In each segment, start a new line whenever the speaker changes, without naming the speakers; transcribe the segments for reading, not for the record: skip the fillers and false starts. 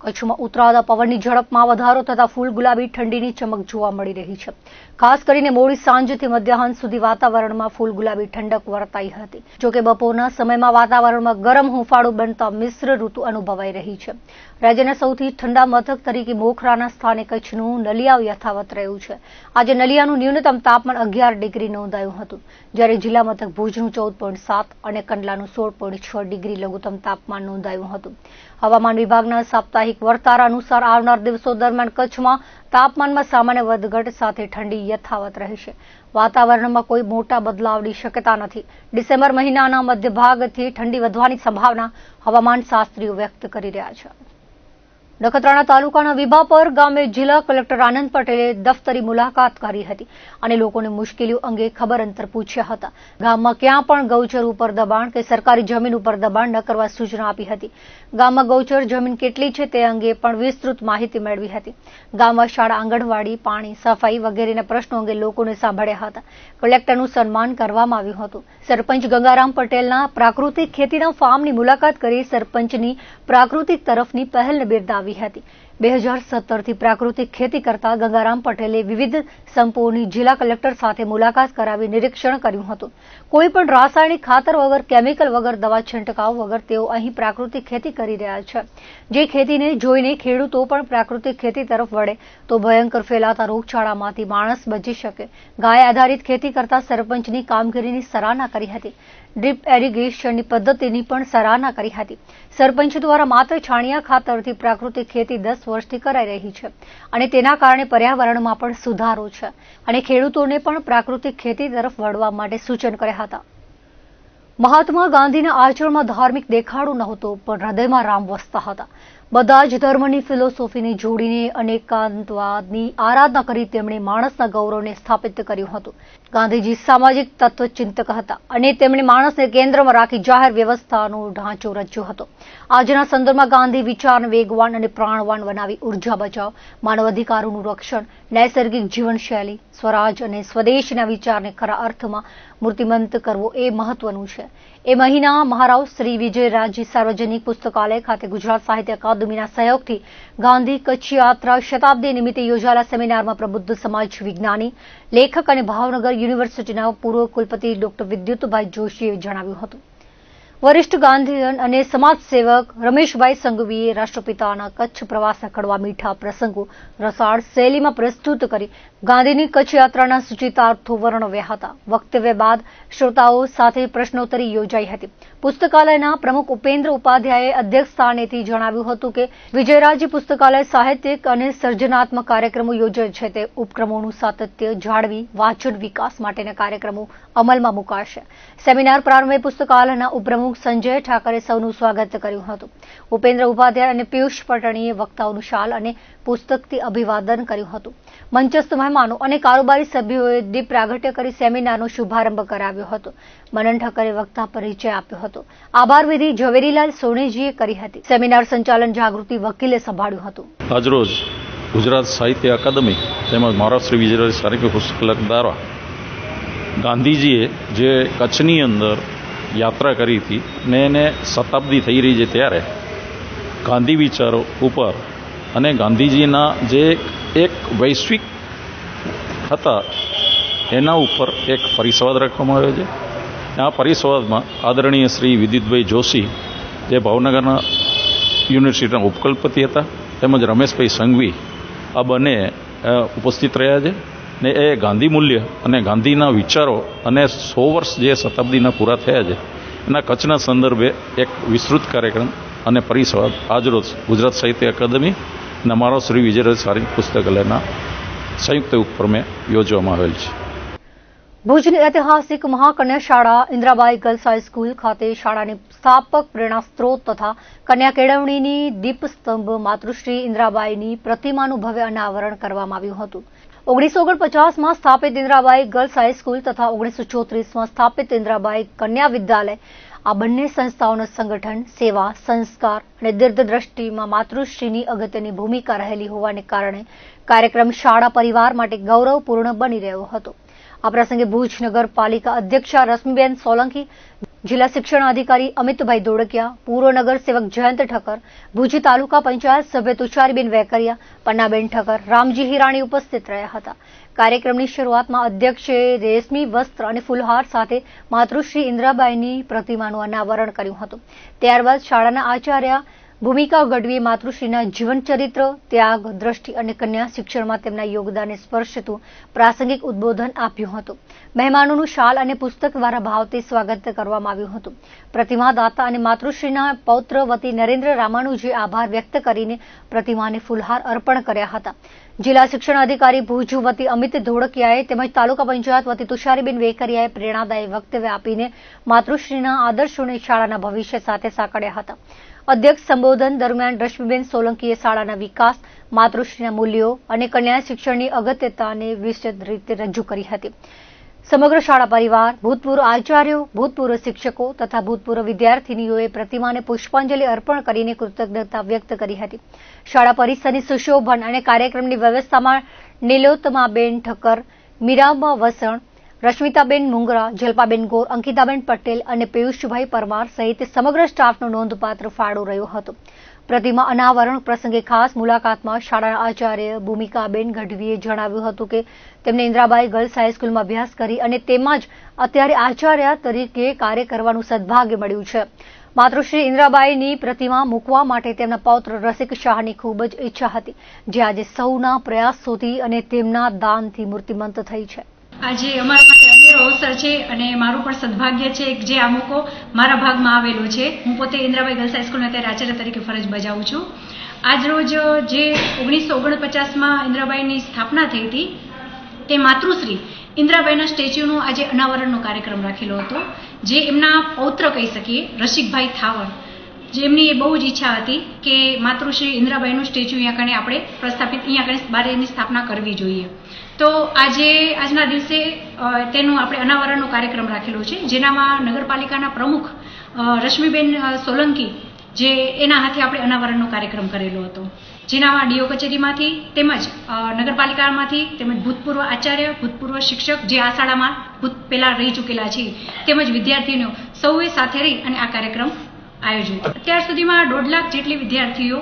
કચ્છમાં ઉતરાતા પવનની ઝડપમાં વધારો થતા ફૂલ ગુલાબી ઠંડીની ચમક જોવા મળી રહી છે. ખાસ કરીને મોડી સાંજથી મધ્યાહન સુધી વાતાવરણમાં ફૂલ ગુલાબી ઠંડક વર્તાઈ હતી. જોકે બપોરના સમયમાં વાતાવરણમાં ગરમ હુંફાળું બનતા મિશ્ર ઋતુ અનુભવાઈ રહી છે. રાજ્યના સૌથી ઠંડા મથક તરીકે મોખરાના સ્થાને કચ્છનું નલિયા યથાવત રહ્યું છે. આજે નલિયાનું ન્યૂનતમ તાપમાન 11 ડિગ્રી નોંધાયું હતું, જ્યારે જિલ્લા મથક ભુજનું 14.7 અને કંડલાનું 16.6 ડિગ્રી લઘુત્તમ તાપમાન નોંધાયું હતું. હવામાન વિભાગના સાપ્તાહિક વર્તારા અનુસાર આવનાર દિવસો દરમિયાન કચ્છમાં તાપમાનમાં સામાન્ય વધઘટ સાથે ઠંડી યથાવત રહેશે. વાતાવરણમાં કોઈ મોટા બદલાવની શક્યતા નથી. ડિસેમ્બર મહિનાના મધ્યભાગથી ઠંડી વધવાની સંભાવના હવામાન શાસ્ત્રીઓ વ્યક્ત કરી રહ્યા છે. નખત્રાણા તાલુકાના વિભાપર ગામે જિલ્લા કલેક્ટર આનંદ પટેલે દફતરી મુલાકાત કરી હતી અને લોકોની મુશ્કેલીઓ અંગે ખબર અંતર પૂછ્યા હતા. ગામમાં ક્યાં પણ ગૌચર ઉપર દબાણ કે સરકારી જમીન ઉપર દબાણ ન કરવા સૂચના આપી હતી. ગામમાં ગૌચર જમીન કેટલી છે તે અંગે પણ વિસ્તૃત માહિતી મેળવી હતી. ગામમાં શાળા, આંગણવાડી, પાણી, સફાઈ વગેરેના પ્રશ્નો અંગે લોકોને સાંભળ્યા હતા. કલેક્ટરનું સન્માન કરવામાં આવ્યું હતું. સરપંચ ગંગારામ પટેલના પ્રાકૃતિક ખેતીના ફાર્મની મુલાકાત કરી સરપંચની પ્રાકૃતિક તરફની પહેલને બિરદાવી હતી. 2017થી પ્રાકૃતિક ખેતી કરતા ગંગારામ પટેલે વિવિધ સંપોની જિલ્લા કલેક્ટર સાથે મુલાકાત કરાવી નિરીક્ષણ કર્યું હતું. કોઈ પણ રાસાયણિક ખાતર વગર, કેમિકલ વગર, દવા છંટકાવ વગર તેઓ અહીં પ્રાકૃતિક ખેતી કરી રહ્યા છે. જે ખેતીને જોઈને ખેડૂતો પણ પ્રાકૃતિક ખેતી તરફ વળે તો ભયંકર ફેલાતા રોગચાળામાંથી માણસ બચી શકે. ગાય આધારિત ખેતી કરતા સરપંચની કામગીરીની સરાહના કરી હતી. ડ્રીપ એરિગેશનની પદ્ધતિની પણ સરાહના કરી હતી. સરપંચ દ્વારા માત્ર છાણિયા ખાતરથી પ્રાકૃતિક ખેતી 10 વર્ષથી કરાઈ રહી છે અને તેના કારણે પર્યાવરણમાં પણ સુધારો છે અને ખેડૂતોને પણ પ્રાકૃતિક ખેતી તરફ વળવા માટે સૂચન કર્યા હતા. મહાત્મા ગાંધીના આચરણમાં ધાર્મિક દેખાડો નહોતો, પણ હૃદયમાં રામ વસતા હતા. બધા જ ધર્મની ફિલોસોફીને જોડીને અનેકાંતવાદની આરાધના કરી તેમણે માણસના ગૌરવને સ્થાપિત કર્યું હતું. ગાંધીજી સામાજિક તત્વચિંતક હતા અને તેમણે માણસને કેન્દ્રમાં રાખી જાહેર વ્યવસ્થાનો ઢાંચો રચ્યો હતો. આજના સંદર્ભમાં ગાંધી વિચારને વેગવાન અને પ્રાણવાન બનાવી ઉર્જા બચાવ, માનવ અધિકારોનું રક્ષણ, નૈસર્ગિક જીવનશૈલી, સ્વરાજ અને સ્વદેશના વિચારને ખરા અર્થમાં મૂર્તિમંત કરવો એ મહત્વનું છે. એ મહિના મહારાવ શ્રી વિજયરાજજી સાર્વજનિક પુસ્તકાલય ખાતે ગુજરાત સાહિત્ય અકાદમીના સહયોગથી ગાંધી કચ્છ યાત્રા શતાબ્દી નિમિત્તે યોજાયેલા સેમિનારમાં પ્રબુદ્ધ સમાજ વિજ્ઞાની, લેખક અને ભાવનગર યુનિવર્સિટીના પૂર્વ કુલપતિ ડોક્ટર વિદ્યુતભાઈ જોશીએ જણાવ્યું હતું. વરિષ્ઠ ગાંધીયન અને સમાજસેવક રમેશભાઈ સંઘવીએ રાષ્ટ્રપિતાના કચ્છ પ્રવાસના કડવા મીઠા પ્રસંગો રસાળ શૈલીમાં પ્રસ્તુત કરી ગાંધીની કચ્છ યાત્રાના સૂચિતાર્થો વર્ણવ્યા હતા. વક્તવ્ય બાદ શ્રોતાઓ સાથે પ્રશ્નોત્તરી યોજાઈ હતી. પુસ્તકાલયના પ્રમુખ ઉપેન્દ્ર ઉપાધ્યાયે અધ્યક્ષ સ્થાનેથી જણાવ્યું હતું કે વિજયરાજજી પુસ્તકાલય સાહિત્યિક અને સર્જનાત્મક કાર્યક્રમો યોજે છે. તે ઉપક્રમોનું સાતત્ય જાળવી વાંચન વિકાસ માટેના કાર્યક્રમો અમલમાં મુકાશે. સેમિનાર પ્રારંભે પુસ્તકાલયના ઉપપ્રમુખ સંજય ઠાકરે સૌનું સ્વાગત કર્યું હતું. ઉપેન્દ્ર ઉપાધ્યાય અને પિયુષ પટણીએ વક્તાઓનું શાલ અને પુસ્તકથી અભિવાદન કર્યું હતું. મંચસ્થ મહેમાનો અને કારોબારી સભ્યોએ દીપ પ્રાગટ્ય કરી સેમિનારનો શુભારંભ કરાવ્યો હતો. મનન ઠાકરે વક્તા પરિચય આપ્યો હતો. આભાર વિધિ ઝવેરીલાલ સોનેજીએ કરી હતી. સેમિનાર સંચાલન જાગૃતિ વકીલે સંભાળ્યું હતું.
આજરોજ ગુજરાત સાહિત્ય અકાદમી તેમજ મહારાષ્ટ્ર શ્રી વિજયરાજ સાહિત્ય પુસ્તકાલય દ્વારા ગાંધીજીએ જે કચ્છની અંદર યાત્રા કરી હતી ને એને શતાબ્દી થઈ રહી છે ત્યારે ગાંધી વિચારો ઉપર અને ગાંધીજીના જે એક વૈશ્વિક હતા એના ઉપર એક પરિસંવાદ રાખવામાં આવ્યો છે. આ પરિસંવાદમાં આદરણીય શ્રી વિદ્યુતભાઈ જોશી જે ભાવનગરના યુનિવર્સિટીના ઉપકુલપતિ હતા તેમજ રમેશભાઈ સંઘવી આ બંને ઉપસ્થિત રહ્યા છે ને એ ગાંધી મૂલ્ય અને ગાંધીના વિચારો અને 100 વર્ષ જે શતાબ્દીના પૂરા થયા છે એના કચ્છના સંદર્ભે એક વિસ્તૃત કાર્યક્રમ અને પરિસંવાદ આજરોજ ગુજરાત સાહિત્ય અકાદમી અને અમારો શ્રી વિજયરાજ સાહિત્ય પુસ્તકાલયના સંયુક્ત ઉપક્રમે યોજવામાં આવેલ છે.
ભુજની ઐતિહાસિક મહાકન્યા શાળા ઇન્દ્રાબાઈ ગર્લ્સ હાઈસ્કૂલ ખાતે શાળાની સ્થાપક પ્રેરણા સ્ત્રોત તથા કન્યા કેળવણીની દીપસ્તંભ માતૃશ્રી ઇન્દ્રાબાઈની પ્રતિમાનું ભવ્ય અનાવરણ કરવામાં આવ્યું હતું. 1949માં સ્થાપિત ઇન્દ્રાબાઈ ગર્લ્સ હાઈસ્કૂલ તથા 1934માં સ્થાપિત ઇન્દ્રાબાઈ કન્યા વિદ્યાલય આ બંને સંસ્થાઓનું સંગઠન, સેવા, સંસ્કાર અને દીર્ઘદ્રષ્ટિમાં માતૃશ્રીની અગત્યની ભૂમિકા રહેલી હોવાને કારણે કાર્યક્રમ શાળા પરિવાર માટે ગૌરવપૂર્ણ બની રહ્યો હતો. આ પ્રસંગે ભુજ નગરપાલિકા અધ્યક્ષા રશ્મિબેન સોલંકી, જિલ્લા શિક્ષણ અધિકારી અમિતભાઈ દોડકિયા, પૂર્વ નગર સેવક જયંત ઠક્કર, ભુજ તાલુકા પંચાયત સભ્ય તુષારીબેન વેકરિયા, પન્નાબેન ઠક્કર, રામજી હિરાણી ઉપસ્થિત રહ્યા હતા. કાર્યક્રમની શરૂઆતમાં અધ્યક્ષે રેશમી વસ્ત્ર અને ફૂલહાર સાથે માતૃશ્રી ઇન્દ્રાબાઈની પ્રતિમાનું અનાવરણ કર્યું હતું. ત્યારબાદ શાળાના આચાર્ય ભૂમિકા ગઢવીએ માતૃશ્રીના જીવનચરિત્ર, ત્યાગ, દ્રષ્ટિ અને કન્યા શિક્ષણમાં તેમના યોગદાનને સ્પર્શતું પ્રાસંગિક ઉદબોધન આપ્યું હતું. મહેમાનોનું શાલ અને પુસ્તક દ્વારા ભાવથી સ્વાગત કરવામાં આવ્યું હતું. પ્રતિમા દાતા અને માતૃશ્રીના પૌત્ર વતી નરેન્દ્ર રામાનુજીએ આભાર વ્યક્ત કરીને પ્રતિમાને ફૂલહાર અર્પણ કર્યા હતા. જિલ્લા શિક્ષણ અધિકારી ભુજ વતી અમિત ધોળકિયાએ તેમજ તાલુકા પંચાયત વતી તુષારીબેન વેકરિયાએ પ્રેરણાદાયી વક્તવ્ય આપીને માતૃશ્રીના આદર્શોને શાળાના ભવિષ્ય સાથે સાંકળ્યા હતા. અધ્યક્ષ સંબોધન દરમિયાન રશ્મિબેન સોલંકીએ શાળાના વિકાસ, માતૃશ્રીના મૂલ્યો અને કન્યા શિક્ષણની અગત્યતાને વિસ્તૃત રીતે રજૂ કરી હતી. સમગ્ર શાળા પરિવાર, ભૂતપૂર્વ આચાર્યો, ભૂતપૂર્વ શિક્ષકો તથા ભૂતપૂર્વ વિદ્યાર્થીનીઓએ પ્રતિમાને પુષ્પાંજલિ અર્પણ કરીને કૃતજ્ઞતા વ્યક્ત કરી હતી. શાળા પરિસરની સુશોભન અને કાર્યક્રમની વ્યવસ્થામાં નીલોત્તમાબેન ઠક્કર, મીરાબા વસણ, રશ્મિતાબેન મુંગરા, જલ્પાબેન ગોર, અંકિતાબેન પટેલ અને પિયુષભાઈ પરમાર સહિત સમગ્ર સ્ટાફનો નોંધપાત્ર ફાળો રહ્યો હતો. પ્રતિમા અનાવરણ પ્રસંગે ખાસ મુલાકાતમાં શાળાના આચાર્ય ભૂમિકાબેન ગઢવીએ જણાવ્યું હતું કે તેમને ઇન્દ્રાબાઈ ગર્લ્સ હાઈસ્કૂલમાં અભ્યાસ કરી અને તેમાં જ અત્યારે આચાર્ય તરીકે કાર્ય કરવાનું સદભાગ્ય મળ્યું છે. માતૃશ્રી ઇન્દ્રાબાઈની પ્રતિમા મૂકવા માટે તેમના પૌત્ર રસિક શાહની ખૂબ જ ઈચ્છા હતી, જે આજે સૌના પ્રયાસોથી અને તેમના દાનથી મૂર્તિમંત થઈ છે.
આજે અમારા માટે અનેરો અવસર છે અને મારું પણ સદભાગ્ય છે જે આ મોકો મારા ભાગમાં આવેલો છે. હું પોતે ઇન્દ્રાબાઈ ગર્લ્સ હાઈસ્કૂલમાં અત્યારે આચાર્ય તરીકે ફરજ બજાવું છું. આજરોજ જે 1949માં ઇન્દ્રાબાઈની સ્થાપના થઈ હતી તે માતૃશ્રી ઇન્દ્રાબાઈના સ્ટેચ્યુનું આજે અનાવરણનો કાર્યક્રમ રાખેલો હતો, જે એમના પૌત્ર કહી શકીએ રસિકભાઈ થાવર, જેમની એ બહુ જ ઈચ્છા હતી કે માતૃશ્રી ઇન્દ્રાબાઈનું સ્ટેચ્યુ અહીંયા કણે આપણે પ્રસ્થાપિત, અહીંયા કણે બારેની સ્થાપના કરવી જોઈએ. તો આજના દિવસે તેનું આપણે અનાવરણનો કાર્યક્રમ રાખેલો છે, જેનામાં નગરપાલિકાના પ્રમુખ રશ્મિબેન સોલંકી, જે એના હાથે આપણે અનાવરણનો કાર્યક્રમ કરેલો હતો, જેનામાં ડીઓ કચેરીમાંથી તેમજ નગરપાલિકામાંથી તેમજ ભૂતપૂર્વ આચાર્ય, ભૂતપૂર્વ શિક્ષક જે આ શાળામાં પહેલા રહી ચૂકેલા છે, તેમજ વિદ્યાર્થીઓ સૌએ સાથે રહી અને આ કાર્યક્રમ આયોજન. અત્યાર સુધીમાં 1.5 લાખ જેટલી વિદ્યાર્થીઓ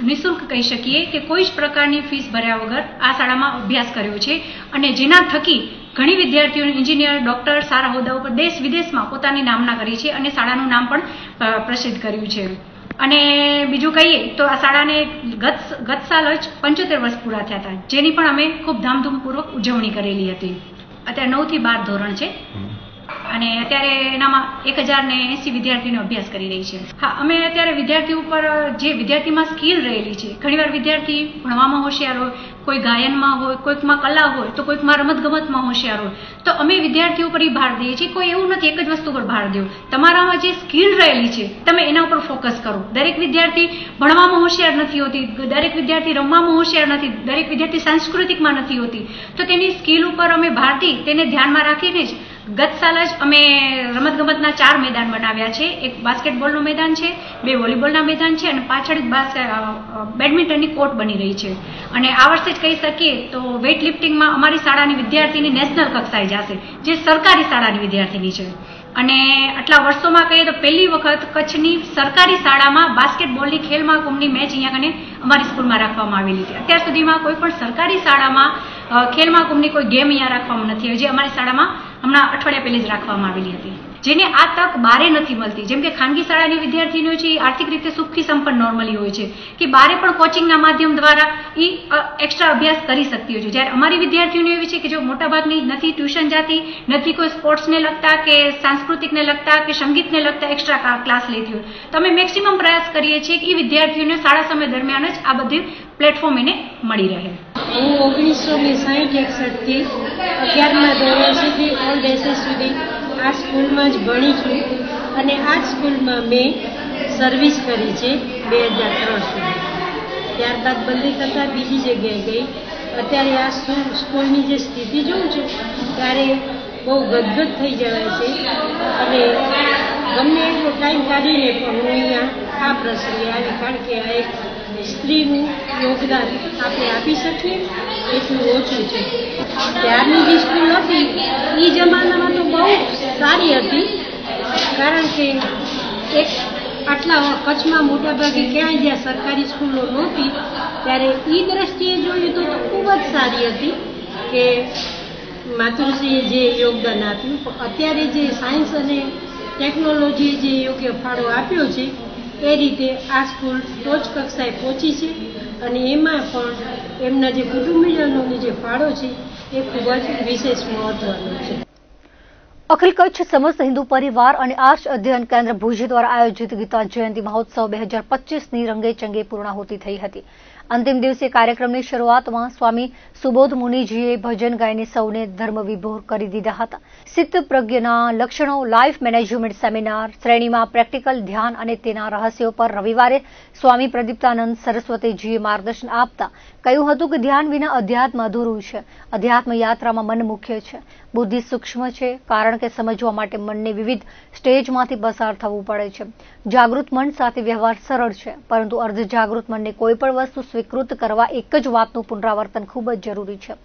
નિઃશુલ્ક કહી શકીએ કે કોઈ જ પ્રકારની ફીસ ભર્યા વગર આ શાળામાં અભ્યાસ કર્યો છે અને જેના થકી ઘણી વિદ્યાર્થીઓને એન્જિનિયર, ડોક્ટર, સારા હોદ્દા ઉપર દેશ વિદેશમાં પોતાની નામના કરી છે અને શાળાનું નામ પણ પ્રસિદ્ધ કર્યું છે. અને બીજું કહીએ તો આ શાળાને ગત સાલ જ 75 વર્ષ પૂરા થયા હતા, જેની પણ અમે ખૂબ ધામધૂમપૂર્વક ઉજવણી કરેલી હતી. અત્યારે 9 થી 12 ધોરણ છે અને અત્યારે એનામાં 1080 વિદ્યાર્થીઓનો અભ્યાસ કરી રહી છે. હા, અમે અત્યારે વિદ્યાર્થી ઉપર જે વિદ્યાર્થીમાં સ્કિલ રહેલી છે, ઘણીવાર વિદ્યાર્થી ભણવામાં હોશિયાર હોય, કોઈ ગાયનમાં હોય, કોઈકમાં કલા હોય, તો કોઈકમાં રમતગમતમાં હોશિયાર હોય, તો અમે વિદ્યાર્થીઓ પર ભાર દઈએ છીએ. કોઈ એવું નથી એક જ વસ્તુ પર ભાર દેવો, તમારામાં જે સ્કિલ રહેલી છે તમે એના ઉપર ફોકસ કરો. દરેક વિદ્યાર્થી ભણવામાં હોશિયાર નથી હોતી, દરેક વિદ્યાર્થી રમવામાં હોશિયાર નથી, દરેક વિદ્યાર્થી સાંસ્કૃતિકમાં નથી હોતી, તો તેની સ્કિલ ઉપર અમે ભારથી તેને ધ્યાનમાં રાખીને જ ગત સાલ જ અમે રમતગમતના 4 મેદાન બનાવ્યા છે. એક બાસ્કેટબોલનું મેદાન છે, 2 વોલીબોલના મેદાન છે અને પાછળ બેડમિન્ટનની કોર્ટ બની રહી છે. અને આ વર્ષે જ કહી શકીએ તો વેઇટ લિફ્ટિંગમાં અમારી શાળાની વિદ્યાર્થીની નેશનલ કક્ષાએ જશે, જે સરકારી શાળાની વિદ્યાર્થીની છે. અને આટલા વર્ષોમાં કહીએ તો પહેલી વખત કચ્છની સરકારી શાળામાં બાસ્કેટબોલની ખેલ મહાકુંભની મેચ અહીંયા કને અમારી સ્કૂલમાં રાખવામાં આવેલી હતી. અત્યાર સુધીમાં કોઈ પણ સરકારી શાળામાં ખેલ મહાકુંભની કોઈ ગેમ અહીંયા રાખવામાં નથી આવી, જે અમારી શાળામાં હમણાં અઠવાડિયા પહેલા જ રાખવામાં આવેલી હતી, જેને આ તક બારે નથી મળતી. જેમ કે ખાનગી શાળાની વિદ્યાર્થીઓ છે એ આર્થિક રીતે સુખી સંપન્ન નોર્મલી હોય છે કે બારે પણ કોચિંગના માધ્યમ દ્વારા એ એક્સ્ટ્રા અભ્યાસ કરી શકતી હોય છે, જ્યારે અમારી વિદ્યાર્થીઓને એવી છે કે જો મોટાભાગની નથી ટ્યુશન જાતી, નથી કોઈ સ્પોર્ટ્સને લગતા કે સાંસ્કૃતિકને લગતા કે સંગીતને લગતા એક્સ્ટ્રા ક્લાસ લેતી હોય, તો અમે મેક્સિમમ પ્રયાસ કરીએ છીએ કે એ વિદ્યાર્થીઓને શાળા સમય દરમિયાન જ આ બધું પ્લેટફોર્મ એને મળી રહે.
હું 1960-61થી 11મા ધોરણ સુધી ઓલ્ડ એસએસ સુધી આ સ્કૂલમાં જ ભણી છું અને આ સ્કૂલમાં મેં સર્વિસ કરી છે 2003 સુધી. ત્યારબાદ બદલી થતાં બીજી જગ્યાએ ગઈ. અત્યારે આ સ્કૂલની જે સ્થિતિ જોઉં છું ત્યારે બહુ ગદગદ થઈ જવાય છે અને ગમે એટલો ટાઈમ કાઢીને પણ હું અહીંયા આ પ્રસંગે આવી, કારણ કે આ એક સ્ત્રીનું યોગદાન આપણે આપી શકીએ એટલું ઓછું છે. ત્યારની જે સ્કૂલ હતી એ જમાનામાં તો બહુ સારી હતી, કારણ કે એક આટલા કચ્છમાં મોટાભાગે ક્યાંય જ્યાં સરકારી સ્કૂલો નહોતી ત્યારે એ દ્રષ્ટિએ જોઈએ તો ખૂબ જ સારી હતી કે માતૃશ્રીએ જે યોગદાન આપ્યું. અત્યારે જે સાયન્સ અને ટેકનોલોજીએ જે યોગ્ય ફાળો આપ્યો છે એ રીતે આ સ્કૂલ ટોચ કક્ષાએ પહોંચી છે અને એમાં પણ એમના જે કુટુંબીજનોનો જે ફાળો છે એ ખૂબ જ વિશેષ મહત્વનો છે.
અખિલ કચ્છ સમસ્ત હિન્દુ પરિવાર અને આર્ષ અધ્યયન કેન્દ્ર ભુજ દ્વારા આયોજિત ગીતા જયંતિ મહોત્સવ 2025ની રંગેચંગે પૂર્ણાહુતિ થઈ હતી. અંતિમ દિવસે કાર્યક્રમની શરૂઆતમાં સ્વામી સુબોધ મુનિજીએ ભજન ગાઈને સૌને ધર્મ વિભોર કરી દીધા હતા. સિદ્ધ પ્રજ્ઞના લક્ષણો લાઈફ મેનેજમેન્ટ સેમિનાર શ્રેણીમાં પ્રેક્ટિકલ ધ્યાન અને તેના રહસ્યો પર રવિવારે સ્વામી પ્રદીપ્તાનંદ સરસ્વતીજીએ માર્ગદર્શન આપતા કહ્યું હતું કે ધ્યાન વિના અધ્યાત્મ અધૂરું છે. અધ્યાત્મ યાત્રામાં મન મુખ્ય છે. બુદ્ધિ સૂક્ષ્મ છે, કારણ કે સમજવા માટે મનને વિવિધ સ્ટેજમાંથી પસાર થવું પડે છે. જાગૃત મન સાથે વ્યવહાર સરળ છે, પરંતુ અર્ધ જાગૃત મનને કોઈ પણ વસ્તુ સ્વીકૃત કરવા એક જ વાતનું પુનરાવર્તન ખૂબ જ જરૂરી છે.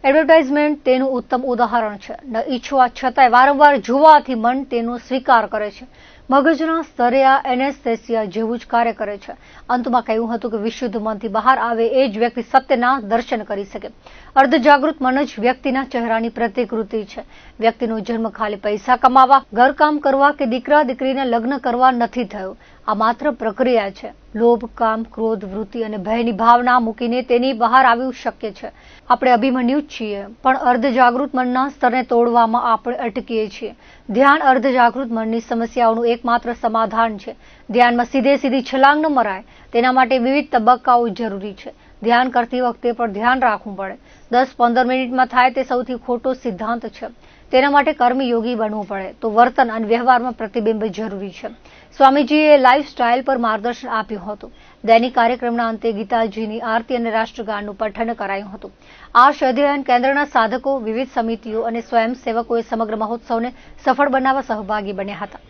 એડવર્ટાઇઝમેન્ટ તેનું ઉત્તમ ઉદાહરણ છે. ન ઈચ્છવા છતાંય વારંવાર જોવાથી મન તેનો સ્વીકાર કરે છે. મગજના સ્તરે આ એનેસ્થેસિયા જેવું જ કાર્ય કરે છે. અંતમાં કહ્યું હતું કે વિશુદ્ધ મનથી બહાર આવે એ જ વ્યક્તિ સત્યના દર્શન કરી શકે. અર્ધ જાગૃત મન જ વ્યક્તિના ચહેરાની પ્રતિકૃતિ છે. વ્યક્તિનો જન્મ ખાલી પૈસા કમાવા, ઘરકામ કરવા કે દીકરા દીકરીને લગ્ન કરવા નથી થયો. આ માત્ર પ્રક્રિયા છે. લોભ, કામ, ક્રોધ, વૃત્તિ અને ભયની ભાવના મૂકીને તેની બહાર આવવું શક્ય છે. આપણે અભિમન્યુ જ છીએ, પણ અર્ધ જાગૃત મનના સ્તરને તોડવામાં આપણે અટકીએ છીએ. ધ્યાન અર્ધ જાગૃત મનની સમસ્યાઓનું એકમાત્ર સમાધાન છે. ધ્યાનમાં સીધી છલાંગ ન મરાય, તેના માટે વિવિધ તબક્કાઓ જરૂરી છે. ધ્યાન કરતી વખતે પણ ધ્યાન રાખવું પડે. 10-15 મિનિટમાં થાય તે સૌથી ખોટો સિદ્ધાંત છે. તેના માટે કર્મયોગી બનવું પડે તો વર્તન અને વ્યવહારમાં પ્રતિબિંબ જરૂરી છે. સ્વામીજીએ લાઇફસ્ટાઇલ પર માર્ગદર્શન આપ્યું હતું. દૈનિક કાર્યક્રમના અંતે ગીતાજીની આરતી અને રાષ્ટ્રગાનનું પઠન કરાયું હતું. આર્ષ અધ્યયન કેન્દ્રના સાધકો, વિવિધ સમિતિઓ અને સ્વયંસેવકોએ સમગ્ર મહોત્સવને સફળ બનાવવા સહભાગી બન્યા હતા.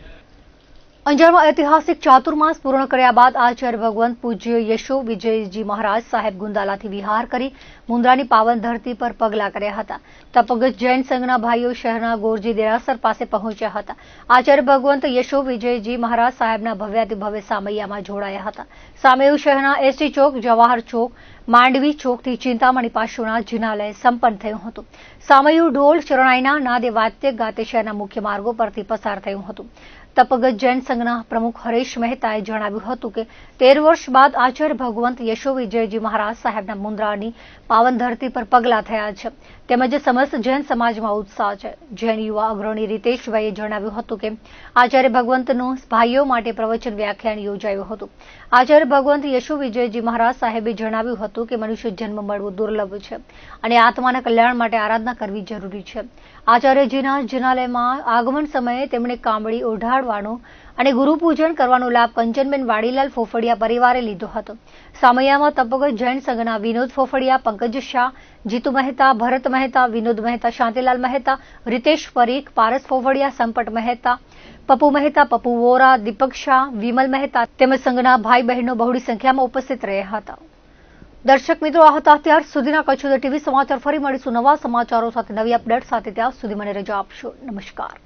અંજારમાં ઐતિહાસિક ચાતુર્માસ પૂર્ણ કર્યા બાદ આચાર્ય ભગવંત પૂજ્ય યશો વિજયજી મહારાજ સાહેબ ગુંદાલાથી વિહાર કરી મુન્દ્રાની પાવન ધરતી પર પગલાં કર્યા હતા. તપગત જૈન સંઘના ભાઈઓ શહેરના ગોરજી દેરાસર પાસે પહોંચ્યા હતા. આચાર્ય ભગવંત યશો વિજયજી મહારાજ સાહેબના ભવ્યાતિભવ્ય સામૈયામાં જોડાયા હતા. સામૈયું શહેરના એસટી ચોક, જવાહર ચોક, માંડવી ચોકથી ચિંતામણી પાસોના જિનાલય સંપન્ન થયું હતું. સામૈયું ઢોલ શરણાઈના નાદે વાદ્ય ગાતે શહેરના મુખ્ય માર્ગો પરથી પસાર થયું હતું. તપગત જૈન સંઘના પ્રમુખ હરેશ મહેતાએ જણાવ્યું હતું કે 13 વર્ષ બાદ આચાર્ય ભગવંત યશો વિજયજી મહારાજ સાહેબના મુન્દ્રાની પાવન ધરતી પર પગલાં થયા છે. તેમજ સમસ્ત જૈન સમાજમાં ઉત્સાહ છે. જૈન યુવા અગ્રણી રીતેશભાઈએ જણાવ્યું હતું કે આચાર્ય ભગવંતનું ભાઈઓ માટે પ્રવચન વ્યાખ્યાન યોજાયું હતું. આચાર્ય ભગવંત યશો વિજયજી મહારાજ સાહેબે જણાવ્યું હતું કે મનુષ્ય જન્મ મળવો દુર્લભ છે અને આત્માના કલ્યાણ માટે આરાધના કરવી જરૂરી છે. આચાર્યજીના જિનાલયમાં આગમન સમયે તેમણે કામળી ઓઢાડવાનો અને ગુરુપૂજન કરવાનો લાભ કંચનબેન વાડીલાલ ફોફડિયા પરિવારે લીધો હતો. સામૈયામાં તપગત જૈન સંઘના વિનોદ ફોફડિયા, પંકજ શાહ, જીતુ મહેતા, ભરત મહેતા, વિનોદ મહેતા, શાંતિલાલ મહેતા, રીતેશ પરીખ, પારસ ફોફડિયા, સંપટ મહેતા, પપ્પુ મહેતા, પપ્પુ વોરા, દીપક શાહ, વિમલ મહેતા તેમજ સંઘના ભાઈ બહેનો બહોળી સંખ્યામાં ઉપસ્થિત રહ્યા હતા. દર્શક મિત્રો, આ હતા અત્યાર સુધીના કચ્છ ટીવી સમાચાર. ફરી મળીશું નવા સમાચારો સાથે, નવી અપડેટ સાથે. ત્યાં સુધી મને રજા આપશો. નમસ્કાર.